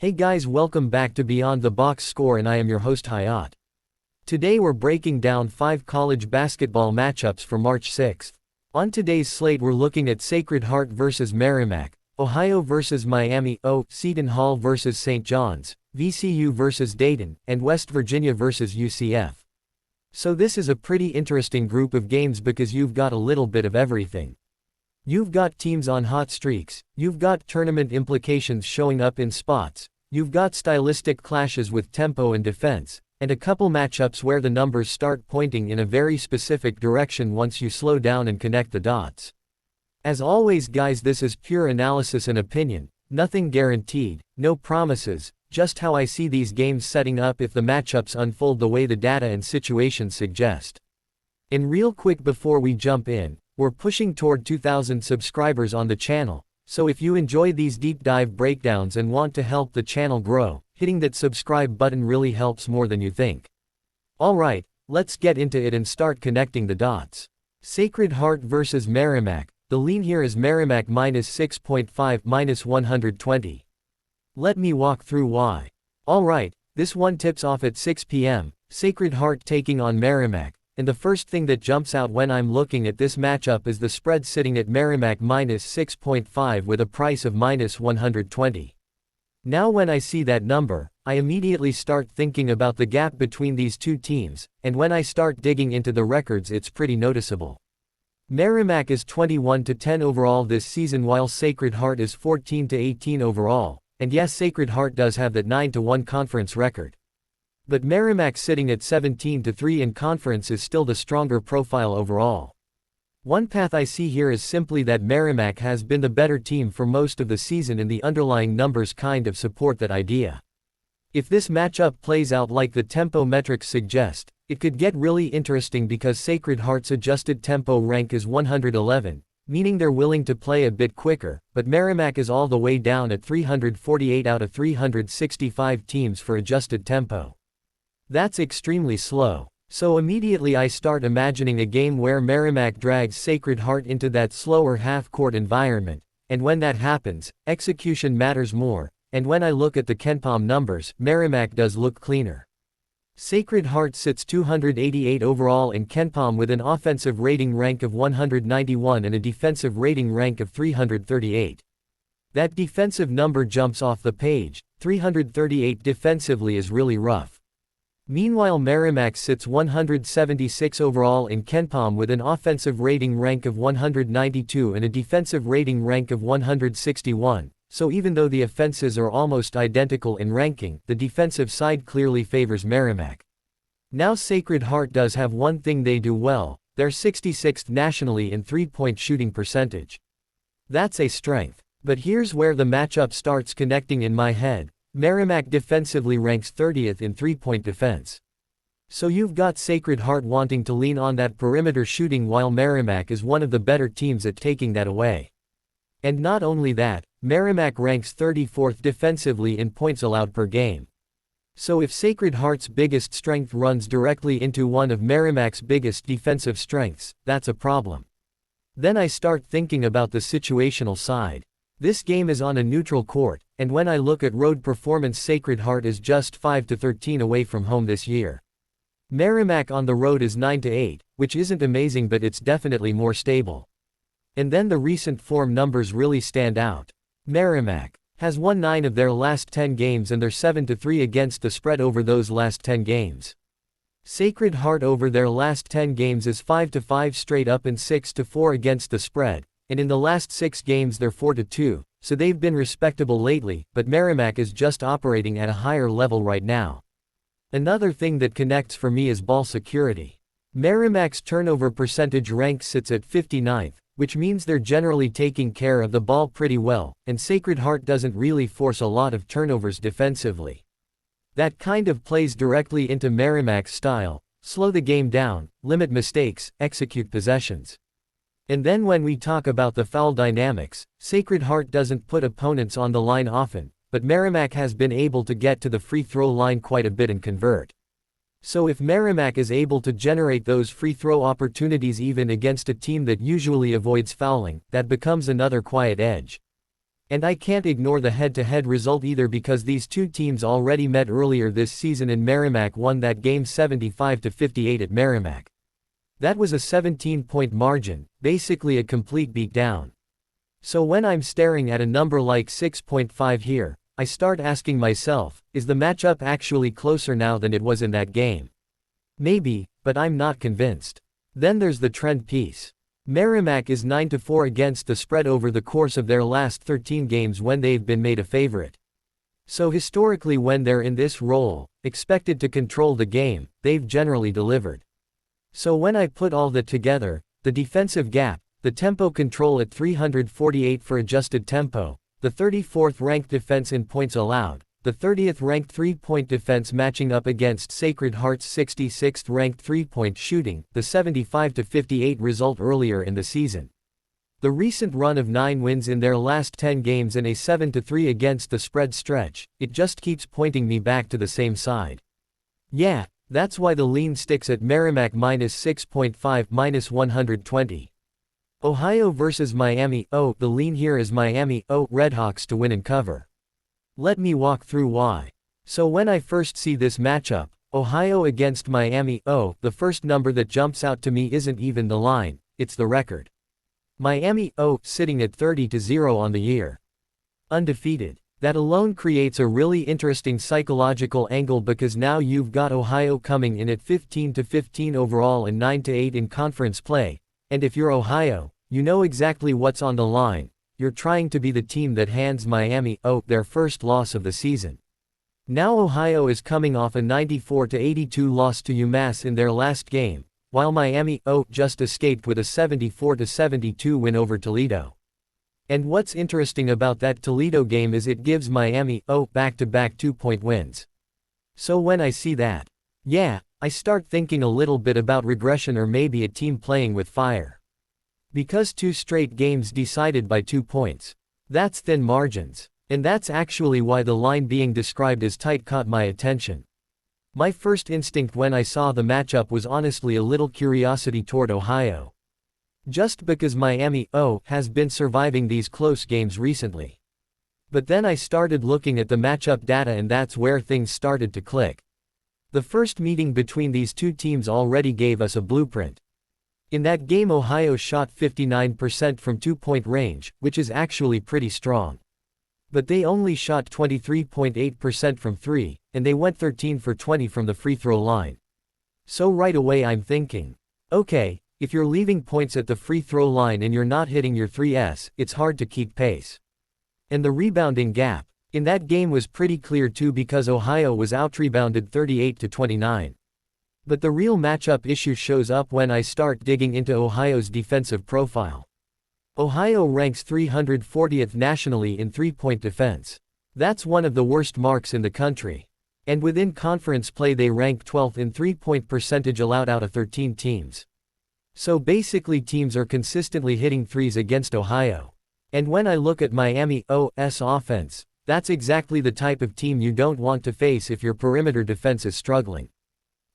Hey guys, welcome back to Beyond the Box Score, and I am your host Hayat. Today we're breaking down 5 college basketball matchups for March 6th. On today's slate we're looking at Sacred Heart vs Merrimack, Ohio vs Miami, Seton Hall vs St. John's, VCU vs Dayton, and West Virginia vs UCF. So this is a pretty interesting group of games because you've got a little bit of everything. You've got teams on hot streaks, you've got tournament implications showing up in spots, you've got stylistic clashes with tempo and defense, and a couple matchups where the numbers start pointing in a very specific direction once you slow down and connect the dots. As always guys, this is pure analysis and opinion, nothing guaranteed, no promises, just how I see these games setting up if the matchups unfold the way the data and situations suggest. And real quick before we jump in, we're pushing toward 2,000 subscribers on the channel, so if you enjoy these deep dive breakdowns and want to help the channel grow, hitting that subscribe button really helps more than you think. Alright, let's get into it and start connecting the dots. Sacred Heart vs Merrimack, the lean here is Merrimack -6.5 -120. Let me walk through why. Alright, this one tips off at 6 p.m., Sacred Heart taking on Merrimack. And the first thing that jumps out when I'm looking at this matchup is the spread sitting at Merrimack -6.5 with a price of -120. Now when I see that number, I immediately start thinking about the gap between these two teams, and when I start digging into the records it's pretty noticeable. Merrimack is 21-10 overall this season while Sacred Heart is 14-18 overall, and yes, Sacred Heart does have that 9-1 conference record. But Merrimack sitting at 17-3 in conference is still the stronger profile overall. One path I see here is simply that Merrimack has been the better team for most of the season and the underlying numbers kind of support that idea. If this matchup plays out like the tempo metrics suggest, it could get really interesting because Sacred Heart's adjusted tempo rank is 111, meaning they're willing to play a bit quicker, but Merrimack is all the way down at 348 out of 365 teams for adjusted tempo. That's extremely slow. So immediately I start imagining a game where Merrimack drags Sacred Heart into that slower half-court environment, and when that happens, execution matters more, and when I look at the KenPom numbers, Merrimack does look cleaner. Sacred Heart sits 288 overall in KenPom with an offensive rating rank of 191 and a defensive rating rank of 338. That defensive number jumps off the page. 338 defensively is really rough. Meanwhile Merrimack sits 176 overall in KenPom with an offensive rating rank of 192 and a defensive rating rank of 161, so even though the offenses are almost identical in ranking, the defensive side clearly favors Merrimack. Now Sacred Heart does have one thing they do well, they're 66th nationally in three-point shooting percentage. That's a strength. But here's where the matchup starts connecting in my head. Merrimack defensively ranks 30th in three-point defense. So you've got Sacred Heart wanting to lean on that perimeter shooting while Merrimack is one of the better teams at taking that away. And not only that, Merrimack ranks 34th defensively in points allowed per game. So if Sacred Heart's biggest strength runs directly into one of Merrimack's biggest defensive strengths, that's a problem. Then I start thinking about the situational side. This game is on a neutral court, and when I look at road performance, Sacred Heart is just 5-13 away from home this year. Merrimack on the road is 9-8, which isn't amazing but it's definitely more stable. And then the recent form numbers really stand out. Merrimack has won 9 of their last 10 games and they're 7-3 against the spread over those last 10 games. Sacred Heart over their last 10 games is 5-5 straight up and 6-4 against the spread. And in the last 6 games they're 4-2, so they've been respectable lately, but Merrimack is just operating at a higher level right now. Another thing that connects for me is ball security. Merrimack's turnover percentage rank sits at 59th, which means they're generally taking care of the ball pretty well, and Sacred Heart doesn't really force a lot of turnovers defensively. That kind of plays directly into Merrimack's style: slow the game down, limit mistakes, execute possessions. And then when we talk about the foul dynamics, Sacred Heart doesn't put opponents on the line often, but Merrimack has been able to get to the free throw line quite a bit and convert. So if Merrimack is able to generate those free throw opportunities even against a team that usually avoids fouling, that becomes another quiet edge. And I can't ignore the head-to-head result either because these two teams already met earlier this season and Merrimack won that game 75-58 at Merrimack. That was a 17-point margin, basically a complete beatdown. So when I'm staring at a number like 6.5 here, I start asking myself, is the matchup actually closer now than it was in that game? Maybe, but I'm not convinced. Then there's the trend piece. Merrimack is 9-4 against the spread over the course of their last 13 games when they've been made a favorite. So historically when they're in this role, expected to control the game, they've generally delivered. So when I put all that together, the defensive gap, the tempo control at 348 for adjusted tempo, the 34th ranked defense in points allowed, the 30th ranked three-point defense matching up against Sacred Heart's 66th ranked three-point shooting, the 75-58 result earlier in the season. The recent run of 9 wins in their last 10 games and a 7-3 against the spread stretch, it just keeps pointing me back to the same side. Yeah, that's why the lean sticks at Merrimack -6.5 -120. Ohio versus Miami. Oh, the lean here is Miami. Oh, Redhawks to win and cover. Let me walk through why. So when I first see this matchup, Ohio against Miami, oh, the first number that jumps out to me isn't even the line, it's the record. Miami, oh, sitting at 30-0 on the year. Undefeated. That alone creates a really interesting psychological angle because now you've got Ohio coming in at 15-15 overall and 9-8 in conference play, and if you're Ohio, you know exactly what's on the line. You're trying to be the team that hands Miami, oh, their first loss of the season. Now Ohio is coming off a 94-82 loss to UMass in their last game, while Miami, oh, just escaped with a 74-72 win over Toledo. And what's interesting about that Toledo game is it gives Miami, oh, back-to-back 2-point wins. So when I see that, yeah, I start thinking a little bit about regression or maybe a team playing with fire. Because 2 straight games decided by 2 points. That's thin margins. And that's actually why the line being described as tight caught my attention. My first instinct when I saw the matchup was honestly a little curiosity toward Ohio. Just because Miami, oh, has been surviving these close games recently. But then I started looking at the matchup data and that's where things started to click. The first meeting between these two teams already gave us a blueprint. In that game Ohio shot 59% from 2-point range, which is actually pretty strong. But they only shot 23.8% from 3, and they went 13 for 20 from the free throw line. So right away I'm thinking, okay, if you're leaving points at the free throw line and you're not hitting your 3s, it's hard to keep pace. And the rebounding gap in that game was pretty clear too because Ohio was out-rebounded 38-29. But the real matchup issue shows up when I start digging into Ohio's defensive profile. Ohio ranks 340th nationally in three-point defense. That's one of the worst marks in the country. And within conference play they rank 12th in three-point percentage allowed out of 13 teams. So basically teams are consistently hitting threes against Ohio. And when I look at Miami OS offense, that's exactly the type of team you don't want to face if your perimeter defense is struggling.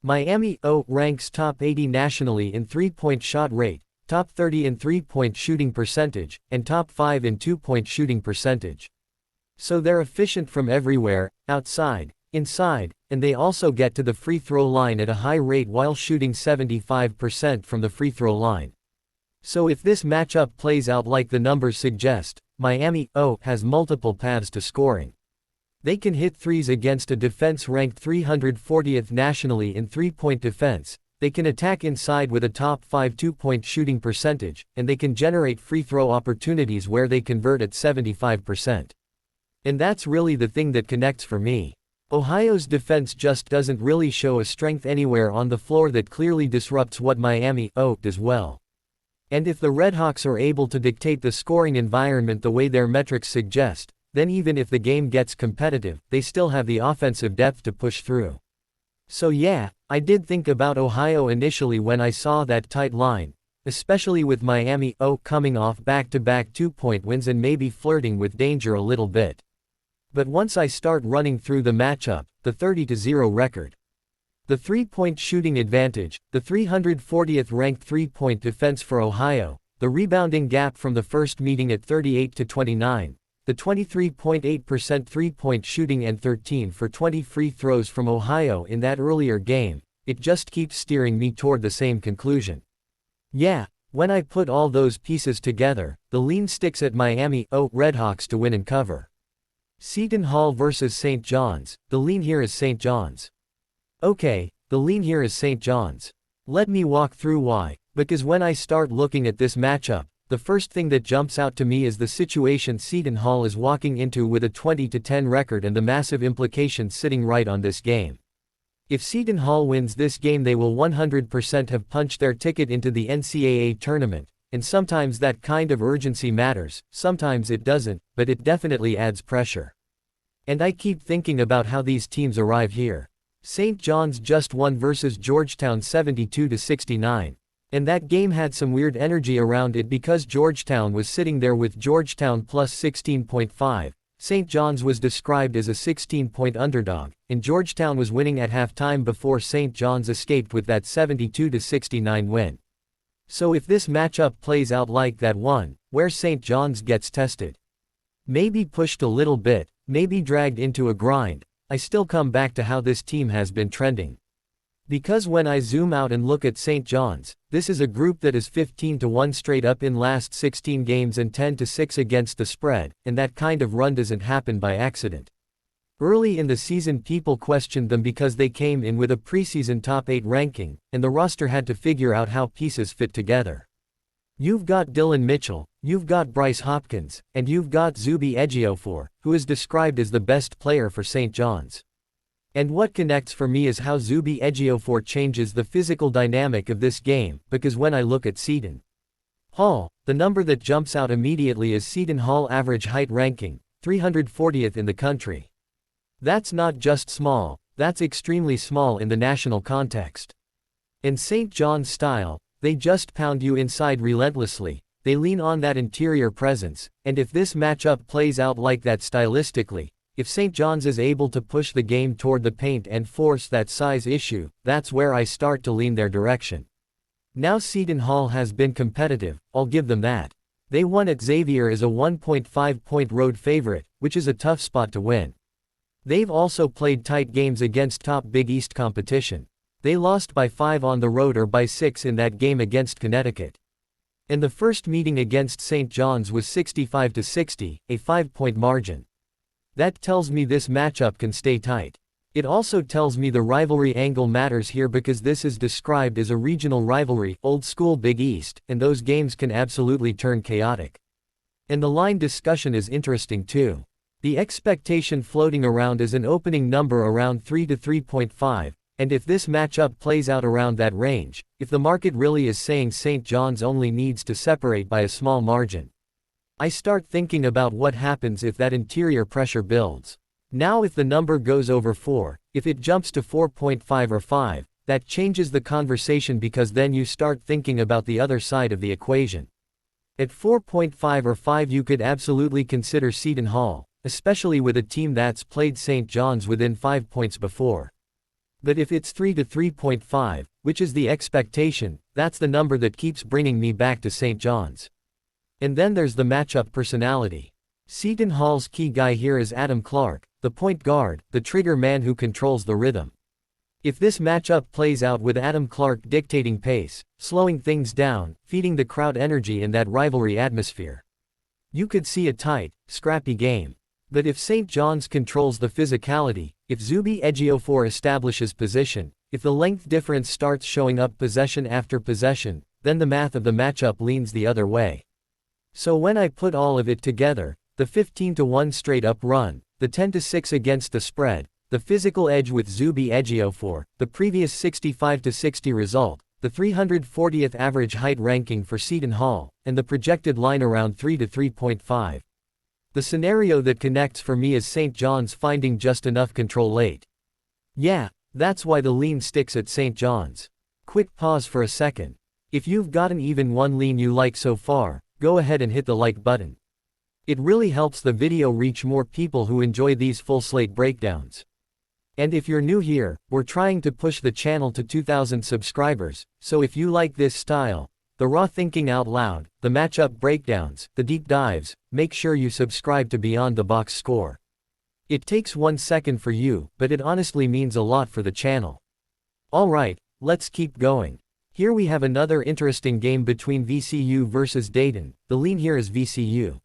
Miami ranks top 80 nationally in three-point shot rate, top 30 in three-point shooting percentage, and top 5 in two-point shooting percentage. So they're efficient from everywhere, outside, inside, and they also get to the free throw line at a high rate while shooting 75% from the free throw line. So if this matchup plays out like the numbers suggest, Miami has multiple paths to scoring. They can hit threes against a defense ranked 340th nationally in three-point defense, they can attack inside with a top 5 two-point shooting percentage, and they can generate free throw opportunities where they convert at 75%. And that's really the thing that connects for me. Ohio's defense just doesn't really show a strength anywhere on the floor that clearly disrupts what Miami does well. And if the Redhawks are able to dictate the scoring environment the way their metrics suggest, then even if the game gets competitive, they still have the offensive depth to push through. So yeah, I did think about Ohio initially when I saw that tight line, especially with Miami coming off back-to-back 2-point wins and maybe flirting with danger a little bit. But once I start running through the matchup, the 30-0 record, the three-point shooting advantage, the 340th ranked three-point defense for Ohio, the rebounding gap from the first meeting at 38-29, the 23.8% three-point shooting and 13 for 20 free throws from Ohio in that earlier game, it just keeps steering me toward the same conclusion. Yeah, when I put all those pieces together, the lean sticks at Miami Redhawks to win and cover. Seton Hall vs St. John's, the lean here is St. John's. Okay, the lean here is St. John's. Let me walk through why, because when I start looking at this matchup, the first thing that jumps out to me is the situation Seton Hall is walking into with a 20-10 record and the massive implications sitting right on this game. If Seton Hall wins this game, they will 100% have punched their ticket into the NCAA tournament, and sometimes that kind of urgency matters, sometimes it doesn't, but it definitely adds pressure. And I keep thinking about how these teams arrive here. St. John's just won versus Georgetown 72-69. And that game had some weird energy around it because Georgetown was sitting there with Georgetown plus 16.5, St. John's was described as a 16-point underdog, and Georgetown was winning at halftime before St. John's escaped with that 72-69 win. So if this matchup plays out like that one, where St. John's gets tested, maybe pushed a little bit, maybe dragged into a grind, I still come back to how this team has been trending. Because when I zoom out and look at St. John's, this is a group that is 15-1 straight up in last 16 games and 10-6 against the spread, and that kind of run doesn't happen by accident. Early in the season people questioned them because they came in with a preseason top 8 ranking, and the roster had to figure out how pieces fit together. You've got Dylan Mitchell, you've got Bryce Hopkins, and you've got Zuby Ejiofor, who is described as the best player for St. John's. And what connects for me is how Zuby Ejiofor changes the physical dynamic of this game, because when I look at Seton Hall, the number that jumps out immediately is Seton Hall average height ranking, 340th in the country. That's not just small, that's extremely small in the national context. In St. John's style, they just pound you inside relentlessly, they lean on that interior presence, and if this matchup plays out like that stylistically, if St. John's is able to push the game toward the paint and force that size issue, that's where I start to lean their direction. Now Seton Hall has been competitive, I'll give them that. They won at Xavier as a 1.5-point road favorite, which is a tough spot to win. They've also played tight games against top Big East competition. They lost by 5 on the road or by 6 in that game against Connecticut. And the first meeting against St. John's was 65-60, a 5-point margin. That tells me this matchup can stay tight. It also tells me the rivalry angle matters here because this is described as a regional rivalry, old school Big East, and those games can absolutely turn chaotic. And the line discussion is interesting too. The expectation floating around is an opening number around 3 to 3.5, and if this matchup plays out around that range, if the market really is saying St. John's only needs to separate by a small margin, I start thinking about what happens if that interior pressure builds. Now if the number goes over 4, if it jumps to 4.5 or 5, that changes the conversation because then you start thinking about the other side of the equation. At 4.5 or 5 you could absolutely consider Seton Hall, especially with a team that's played St. John's within 5 points before. But if it's 3 to 3.5, which is the expectation, that's the number that keeps bringing me back to St. John's. And then there's the matchup personality. Seton Hall's key guy here is Adam Clark, the point guard, the trigger man who controls the rhythm. If this matchup plays out with Adam Clark dictating pace, slowing things down, feeding the crowd energy in that rivalry atmosphere, you could see a tight, scrappy game. But if St. John's controls the physicality, if Zuby Ejiofor establishes position, if the length difference starts showing up possession after possession, then the math of the matchup leans the other way. So when I put all of it together, the 15-1 straight-up run, the 10-6 against the spread, the physical edge with Zuby Ejiofor, the previous 65-60 result, the 340th average height ranking for Seton Hall, and the projected line around 3 to 3.5. The scenario that connects for me is St. John's finding just enough control late. Yeah, that's why the lean sticks at St. John's. Quick pause for a second. If you've got an even one lean you like so far, go ahead and hit the like button. It really helps the video reach more people who enjoy these full slate breakdowns. And if you're new here, we're trying to push the channel to 2,000 subscribers, so if you like this style, The raw thinking out loud, the matchup breakdowns, the deep dives. Make sure you subscribe to Beyond the Box Score. It takes 1 second for you, but it honestly means a lot for the channel. Alright, let's keep going. Here we have another interesting game between VCU versus Dayton. The lean here is VCU.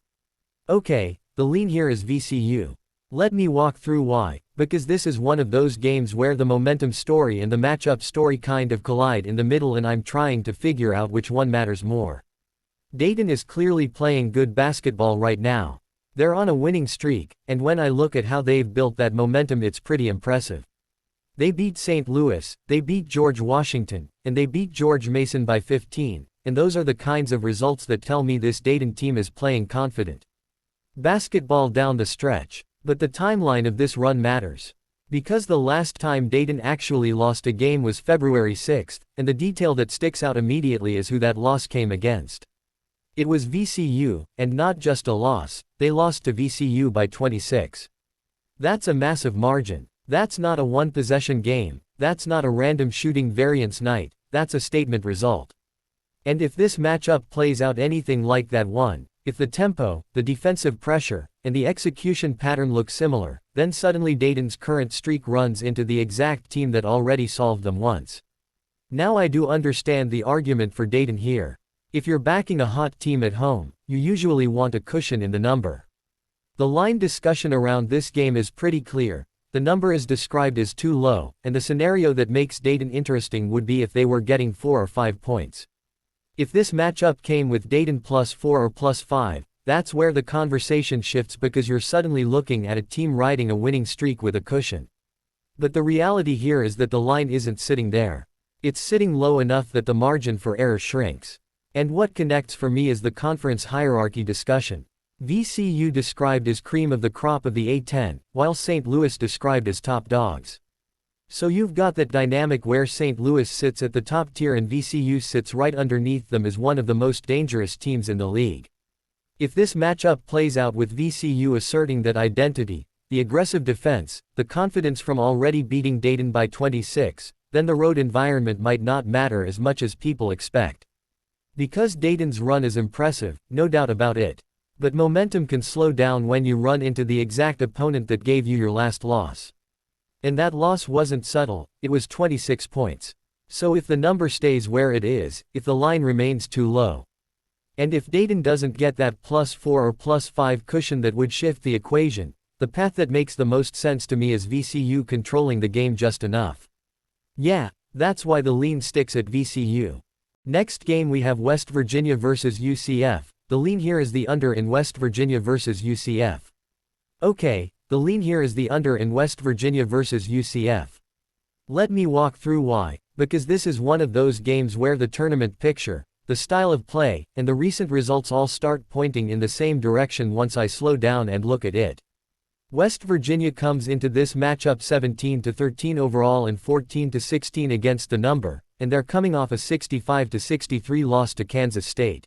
Okay, the lean here is VCU. Let me walk through why, because this is one of those games where the momentum story and the matchup story kind of collide in the middle, and I'm trying to figure out which one matters more. Dayton is clearly playing good basketball right now. They're on a winning streak, and when I look at how they've built that momentum, it's pretty impressive. They beat St. Louis, they beat George Washington, and they beat George Mason by 15, and those are the kinds of results that tell me this Dayton team is playing confident basketball down the stretch. But the timeline of this run matters. Because the last time Dayton actually lost a game was February 6th, and the detail that sticks out immediately is who that loss came against. It was VCU, and not just a loss, they lost to VCU by 26. That's a massive margin. That's not a one-possession game, that's not a random shooting variance night, that's a statement result. And if this matchup plays out anything like that one, if the tempo, the defensive pressure, and the execution pattern look similar, then suddenly Dayton's current streak runs into the exact team that already solved them once. Now I do understand the argument for Dayton here. If you're backing a hot team at home, you usually want a cushion in the number. The line discussion around this game is pretty clear. The number is described as too low, and the scenario that makes Dayton interesting would be if they were getting 4 or 5 points. If this matchup came with Dayton +4 or +5, that's where the conversation shifts, because you're suddenly looking at a team riding a winning streak with a cushion. But the reality here is that the line isn't sitting there. It's sitting low enough that the margin for error shrinks. And what connects for me is the conference hierarchy discussion. VCU described as cream of the crop of the A-10, while St. Louis described as top dogs. So you've got that dynamic where St. Louis sits at the top tier and VCU sits right underneath them as one of the most dangerous teams in the league. If this matchup plays out with VCU asserting that identity, the aggressive defense, the confidence from already beating Dayton by 26, then the road environment might not matter as much as people expect. Because Dayton's run is impressive, no doubt about it. But momentum can slow down when you run into the exact opponent that gave you your last loss. And that loss wasn't subtle, it was 26 points. So if the number stays where it is, if the line remains too low, and if Dayton doesn't get that +4 or +5 cushion that would shift the equation, the path that makes the most sense to me is VCU controlling the game just enough. Yeah, that's why the lean sticks at VCU. Next game we have West Virginia versus UCF. The lean here is the under in West Virginia versus UCF. Okay, the lean here is the under in West Virginia versus UCF. Let me walk through why, because this is one of those games where the tournament picture, the style of play, and the recent results all start pointing in the same direction once I slow down and look at it. West Virginia comes into this matchup 17-13 overall and 14-16 against the number, and they're coming off a 65-63 loss to Kansas State.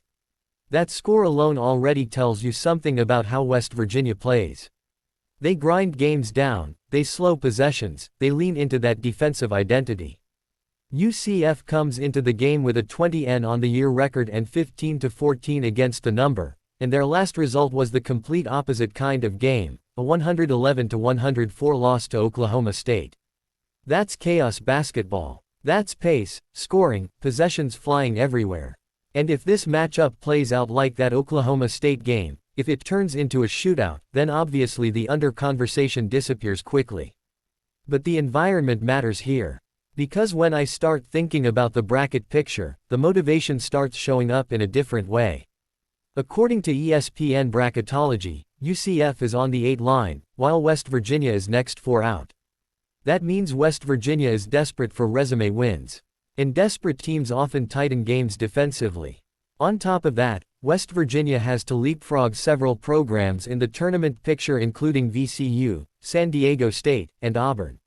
That score alone already tells you something about how West Virginia plays. They grind games down, they slow possessions, they lean into that defensive identity. UCF comes into the game with a 20-N on the year record and 15-14 against the number, and their last result was the complete opposite kind of game, a 111-104 loss to Oklahoma State. That's chaos basketball. That's pace, scoring, possessions flying everywhere. And if this matchup plays out like that Oklahoma State game, if it turns into a shootout, then obviously the under conversation disappears quickly. But the environment matters here. Because when I start thinking about the bracket picture, the motivation starts showing up in a different way. According to ESPN Bracketology, UCF is on the 8 line, while West Virginia is next 4 out. That means West Virginia is desperate for resume wins. And desperate teams often tighten games defensively. On top of that, West Virginia has to leapfrog several programs in the tournament picture, including VCU, San Diego State, and Auburn.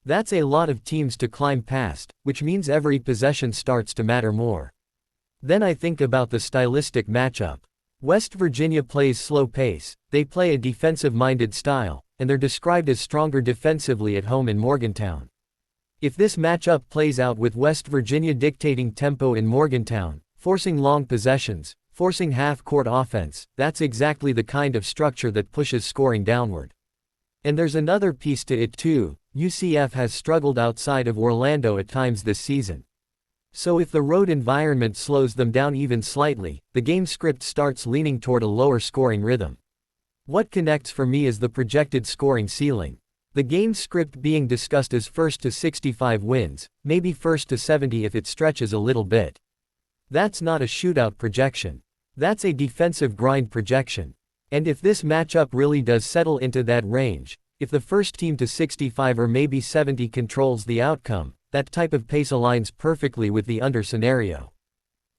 That's a lot of teams to climb past, which means every possession starts to matter more. Then I think about the stylistic matchup. West Virginia plays slow pace, they play a defensive-minded style, and they're described as stronger defensively at home in Morgantown. If this matchup plays out with West Virginia dictating tempo in Morgantown, forcing long possessions, forcing half-court offense. That's exactly the kind of structure that pushes scoring downward. And there's another piece to it too. UCF has struggled outside of Orlando at times this season. So if the road environment slows them down even slightly, the game script starts leaning toward a lower scoring rhythm. What connects for me is the projected scoring ceiling. The game script being discussed is first to 65 wins, maybe first to 70 if it stretches a little bit. That's not a shootout projection. That's a defensive grind projection. And if this matchup really does settle into that range, if the first team to 65 or maybe 70 controls the outcome, that type of pace aligns perfectly with the under scenario.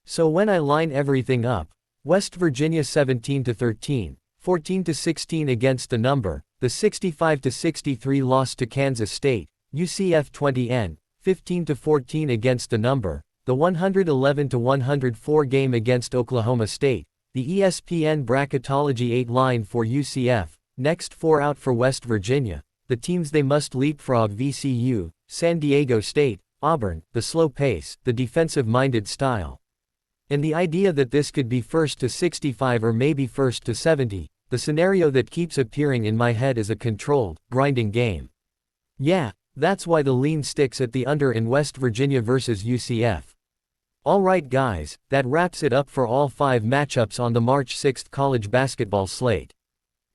So when I line everything up, West Virginia 17-13, 14-16 against the number, the 65-63 loss to Kansas State, UCF 20-N, 15-14 against the number, the 111-104 game against Oklahoma State, the ESPN bracketology 8 line for UCF, next 4 out for West Virginia, the teams they must leapfrog: VCU, San Diego State, Auburn, the slow pace, the defensive-minded style. And the idea that this could be first to 65 or maybe first to 70, the scenario that keeps appearing in my head is a controlled, grinding game. Yeah, that's why the lean sticks at the under in West Virginia versus UCF. Alright guys, that wraps it up for all 5 matchups on the March 6th college basketball slate.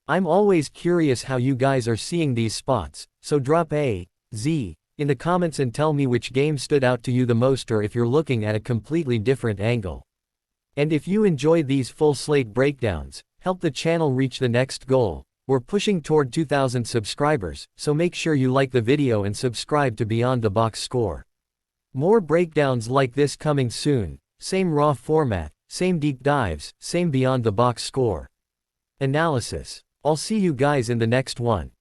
I'm always curious how you guys are seeing these spots, so drop a Z in the comments and tell me which game stood out to you the most, or if you're looking at a completely different angle. And if you enjoy these full slate breakdowns, help the channel reach the next goal. We're pushing toward 2,000 subscribers, so make sure you like the video and subscribe to Beyond the Box Score. More breakdowns like this coming soon, same raw format, same deep dives, same Beyond the Box Score analysis. I'll see you guys in the next one.